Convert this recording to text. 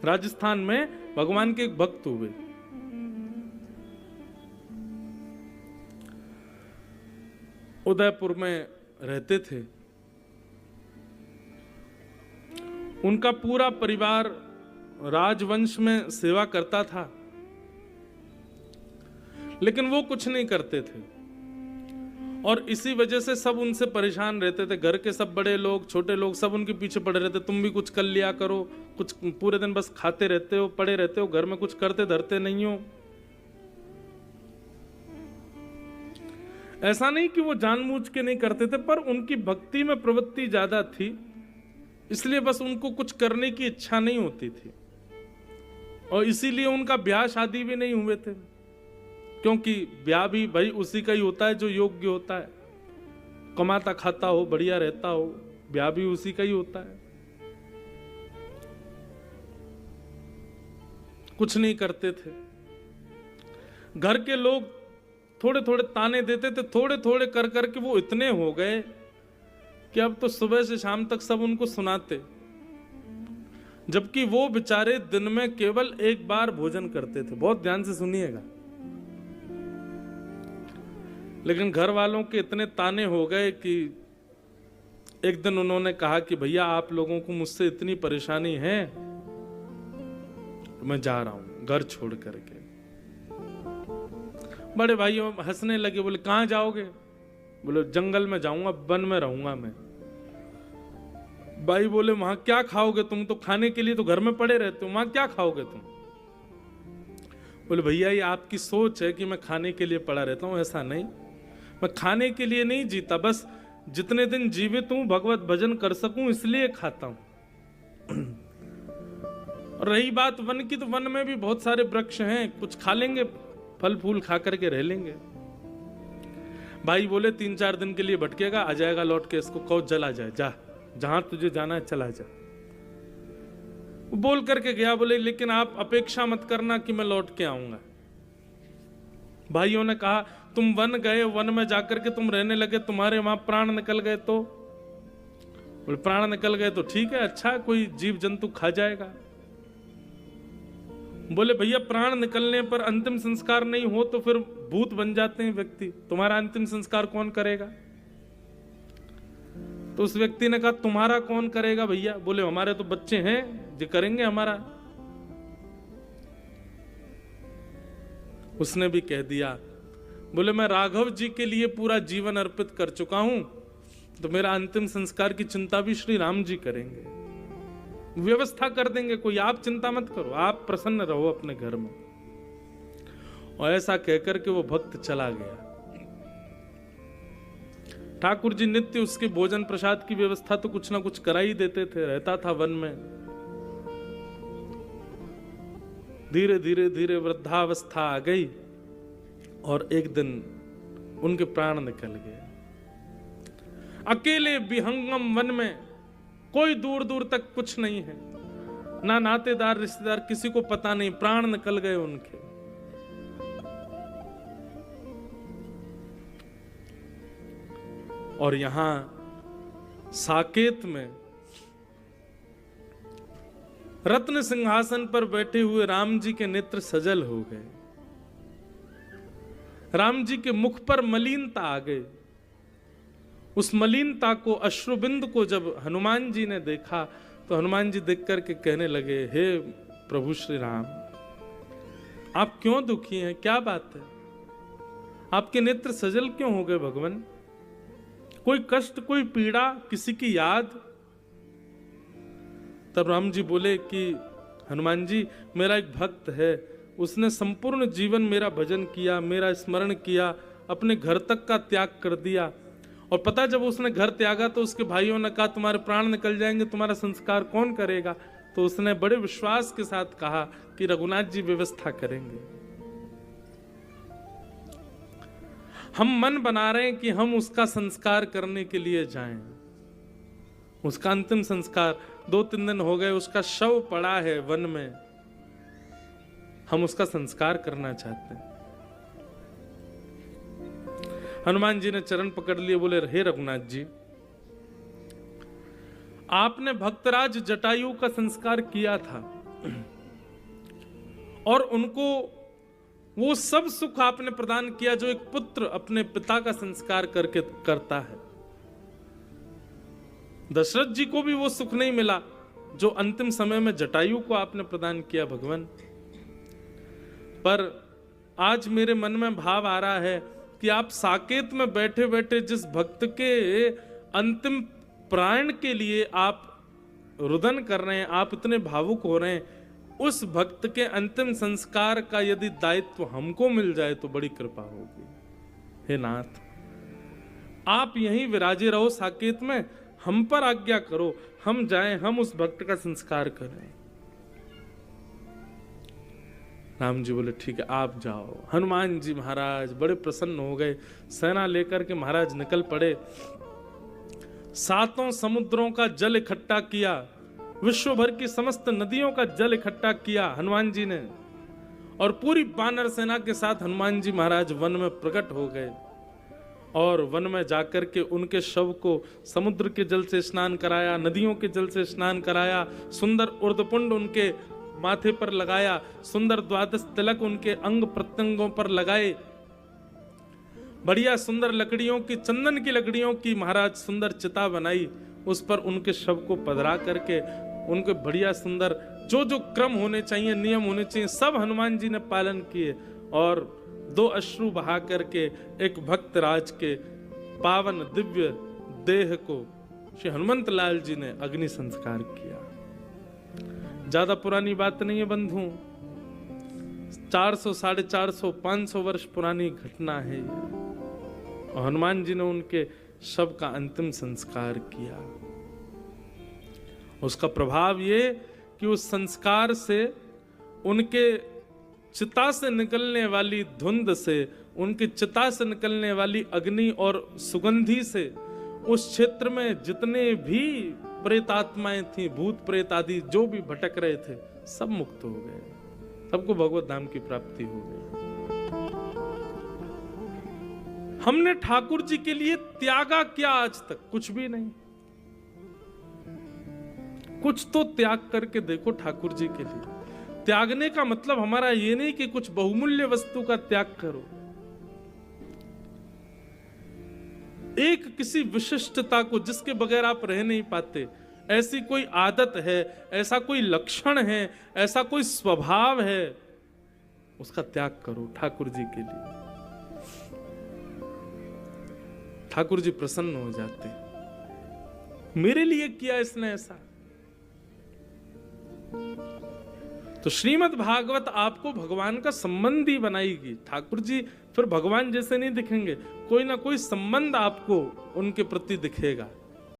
राजस्थान में भगवान के एक भक्त हुए। उदयपुर में रहते थे। उनका पूरा परिवार राजवंश में सेवा करता था, लेकिन वो कुछ नहीं करते थे और इसी वजह से सब उनसे परेशान रहते थे। घर के सब बड़े लोग, छोटे लोग सब उनके पीछे पड़े रहते, तुम भी कुछ कर लिया करो, कुछ पूरे दिन बस खाते रहते हो, पड़े रहते हो, घर में कुछ करते धरते नहीं हो। ऐसा नहीं कि वो जानबूझ के नहीं करते थे, पर उनकी भक्ति में प्रवृत्ति ज्यादा थी, इसलिए बस उनको कुछ करने की इच्छा नहीं होती थी और इसीलिए उनका ब्याह शादी भी नहीं हुए थे, क्योंकि ब्याह भी भाई उसी का ही होता है जो योग्य होता है, कमाता खाता हो, बढ़िया रहता हो, ब्याह भी उसी का ही होता है। कुछ नहीं करते थे। घर के लोग थोड़े थोड़े ताने देते थे, थोड़े थोड़े कर करके वो इतने हो गए कि अब तो सुबह से शाम तक सब उनको सुनाते, जबकि वो बेचारे दिन में केवल एक बार भोजन करते थे। बहुत ध्यान से सुनिएगा। लेकिन घर वालों के इतने ताने हो गए कि एक दिन उन्होंने कहा कि भैया आप लोगों को मुझसे इतनी परेशानी है, मैं जा रहा हूं घर छोड़ करके। बड़े भाइयों हंसने लगे, बोले कहां जाओगे? बोले जंगल में जाऊंगा, वन में रहूंगा मैं। भाई बोले वहां क्या खाओगे तुम, तो खाने के लिए तो घर में पड़े रहते हो, वहां क्या खाओगे तुम? बोले भैया ये आपकी सोच है कि मैं खाने के लिए पड़ा रहता हूं, ऐसा नहीं, मैं खाने के लिए नहीं जीता, बस जितने दिन जीवित हूं भगवत भजन कर सकूं इसलिए खाता हूं। और रही बात वन की, तो वन में भी बहुत सारे वृक्ष हैं, कुछ खा लेंगे, फल फूल खा करके रह लेंगे। भाई बोले 3-4 दिन के लिए भटकेगा, आ जाएगा लौट के, इसको कहो चला जाए, जा जहां तुझे जाना है चला जा। वो बोल करके गया। बोले लेकिन आप अपेक्षा मत करना कि मैं लौट के आऊंगा। भाइयों ने कहा तुम वन गए, वन में जाकर के तुम रहने लगे, तुम्हारे वहां प्राण निकल गए तो? बोले प्राण निकल गए तो ठीक है, अच्छा कोई जीव जंतु खा जाएगा। बोले भैया प्राण निकलने पर अंतिम संस्कार नहीं हो तो फिर भूत बन जाते हैं व्यक्ति, तुम्हारा अंतिम संस्कार कौन करेगा? तो उस व्यक्ति ने कहा तुम्हारा कौन करेगा भैया? बोले हमारे तो बच्चे हैं जो करेंगे हमारा। उसने भी कह दिया, बोले मैं राघव जी के लिए पूरा जीवन अर्पित कर चुका हूं, तो मेरा अंतिम संस्कार की चिंता भी श्री राम जी करेंगे, व्यवस्था कर देंगे, कोई आप चिंता मत करो, आप प्रसन्न रहो अपने घर में। और ऐसा कहकर के वो भक्त चला गया। ठाकुर जी नित्य उसके भोजन प्रसाद की व्यवस्था तो कुछ ना कुछ करा ही देते थे, रहता था वन में। धीरे धीरे धीरे वृद्धावस्था आ गई और एक दिन उनके प्राण निकल गए। अकेले विहंगम वन में, कोई दूर दूर तक कुछ नहीं है, ना नातेदार रिश्तेदार, किसी को पता नहीं, प्राण निकल गए उनके। और यहां साकेत में रत्न सिंहासन पर बैठे हुए राम जी के नेत्र सजल हो गए। राम जी के मुख पर मलिनता आ गई। उस मलिनता को, अश्रुबिंद को जब हनुमान जी ने देखा तो हनुमान जी देख करके कहने लगे, हे प्रभु श्री राम, आप क्यों दुखी हैं? क्या बात है? आपके नेत्र सजल क्यों हो गए भगवान? कोई कष्ट, कोई पीड़ा, किसी की याद? तब राम जी बोले कि हनुमान जी, मेरा एक भक्त है, उसने संपूर्ण जीवन मेरा भजन किया, मेरा स्मरण किया, अपने घर तक का त्याग कर दिया। और पता जब उसने घर त्यागा तो उसके भाइयों ने कहा तुम्हारे प्राण निकल जाएंगे, तुम्हारा संस्कार कौन करेगा? तो उसने बड़े विश्वास के साथ कहा कि रघुनाथ जी व्यवस्था करेंगे। हम मन बना रहे हैं कि हम उसका संस्कार करने के लिए जाएं। उसका अंतिम संस्कार 2-3 दिन हो गए, उसका शव पड़ा है वन में, हम उसका संस्कार करना चाहते हैं। हनुमान जी ने चरण पकड़ लिए, बोले हे रघुनाथ जी, आपने भक्तराज जटायु का संस्कार किया था, और उनको वो सब सुख आपने प्रदान किया जो एक पुत्र अपने पिता का संस्कार करके करता है। दशरथ जी को भी वो सुख नहीं मिला जो अंतिम समय में जटायु को आपने प्रदान किया भगवान। पर आज मेरे मन में भाव आ रहा है कि आप साकेत में बैठे बैठे जिस भक्त के अंतिम प्राण के लिए आप रुदन कर रहे हैं, आप इतने भावुक हो रहे हैं, उस भक्त के अंतिम संस्कार का यदि दायित्व हमको मिल जाए तो बड़ी कृपा होगी। हे नाथ, आप यहीं विराजे रहो साकेत में, हम पर आज्ञा करो, हम जाएं, हम उस भक्त का संस्कार करें। राम जी बोले ठीक है आप जाओ। हनुमान जी महाराज बड़े प्रसन्न हो गए, सेना लेकर के महाराज निकल पड़े। 7 समुद्रों का जल इकट्ठा किया, विश्व भर की समस्त नदियों का जल इकट्ठा किया हनुमान जी ने, और पूरी वानर सेना के साथ हनुमान जी महाराज वन में प्रकट हो गए। और वन में जाकर के उनके शव को समुद्र के जल से स्नान कराया, नदियों के जल से स्नान कराया, सुंदर उर्दपुंड उनके माथे पर लगाया, सुंदर 12 तिलक उनके अंग प्रत्यंगों पर लगाए, बढ़िया सुंदर लकड़ियों की, चंदन की लकड़ियों की महाराज सुंदर चिता बनाई, उस पर उनके शव को पधरा करके उनके बढ़िया सुंदर जो जो क्रम होने चाहिए, नियम होने चाहिए, सब हनुमान जी ने पालन किए। और 2 अश्रु बहा करके एक भक्त राज के पावन दिव्य देह को श्री हनुमंत लाल जी ने अग्नि संस्कार किया। ज्यादा पुरानी बात नहीं है बंधु, 400, 450, 500 वर्ष पुरानी घटना है ये। और हनुमान जी ने उनके शव का अंतिम संस्कार किया। उसका प्रभाव ये कि उस संस्कार से उनके चिता से निकलने वाली धुंध से, उनकी चिता से निकलने वाली अग्नि और सुगंधी से उस क्षेत्र में जितने भी प्रेतात्माएं थी, भूत प्रेत आदि जो भी भटक रहे थे, सब मुक्त हो गए, सबको भगवत धाम की प्राप्ति हो गई। हमने ठाकुर जी के लिए त्यागा क्या आज तक? कुछ भी नहीं। कुछ तो त्याग करके देखो ठाकुर जी के लिए। त्यागने का मतलब हमारा ये नहीं कि कुछ बहुमूल्य वस्तु का त्याग करो, एक किसी विशिष्टता को जिसके बगैर आप रह नहीं पाते, ऐसी कोई आदत है, ऐसा कोई लक्षण है, ऐसा कोई स्वभाव है, उसका त्याग करो ठाकुर जी के लिए। ठाकुर जी प्रसन्न हो जाते, मेरे लिए किया इसने ऐसा। तो श्रीमद् भागवत आपको भगवान का संबंधी बनाएगी। ठाकुर जी फिर भगवान जैसे नहीं दिखेंगे, कोई ना कोई संबंध आपको उनके प्रति दिखेगा।